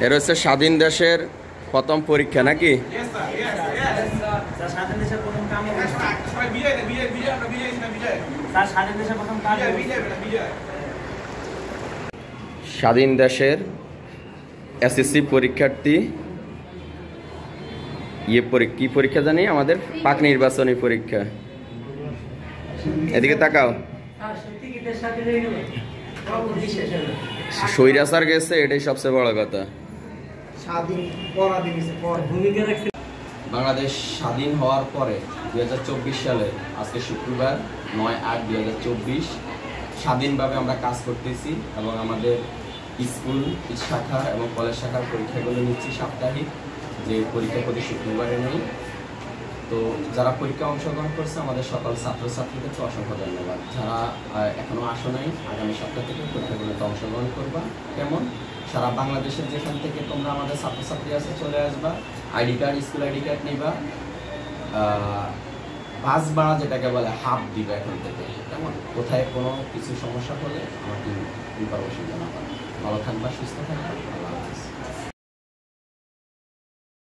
এর হচ্ছে স্বাধীন দেশের প্রথম পরীক্ষা নাকি? স্বাধীন দেশের এসএসসি পরীক্ষার্থী কি পরীক্ষা জানি? আমাদের পাক নির্বাচনী পরীক্ষা। এদিকে তাকাও। স্বৈরাচার গেছে, এটাই সবচেয়ে বড় কথা। বাংলাদেশ স্বাধীন হওয়ার পরে 2024 সালে আজকে শুক্রবার 9/8/2024 স্বাধীনভাবে আমরা কাজ করতেছি এবং আমাদের স্কুল শাখা এবং কলেজ শাখার পরীক্ষাগুলো নিচ্ছি সাপ্তাহিক, যে পরীক্ষা প্রতি শুক্রবারে নেই। তো যারা পরীক্ষা অংশগ্রহণ করছে আমাদের সকল ছাত্রছাত্রীদেরকে অসংখ্য ধন্যবাদ। যারা এখনো আসো নাই, আগামী সপ্তাহ থেকে পরীক্ষাগুলোতে অংশগ্রহণ করবা। কেমন সারা বাংলাদেশের যেখান থেকে তোমরা আমাদের ছাত্রছাত্রী আছে চলে আসবা, ID card, school ID card নিবা, বাস ভাড়া যেটাকে বলে হাফ দিবে এখন থেকে। কেমন কোথায় কোনো কিছু সমস্যা হলে আমাকে ইনফরমেশন জানাবা। ভালো থাকবা, সুস্থ থাকবা।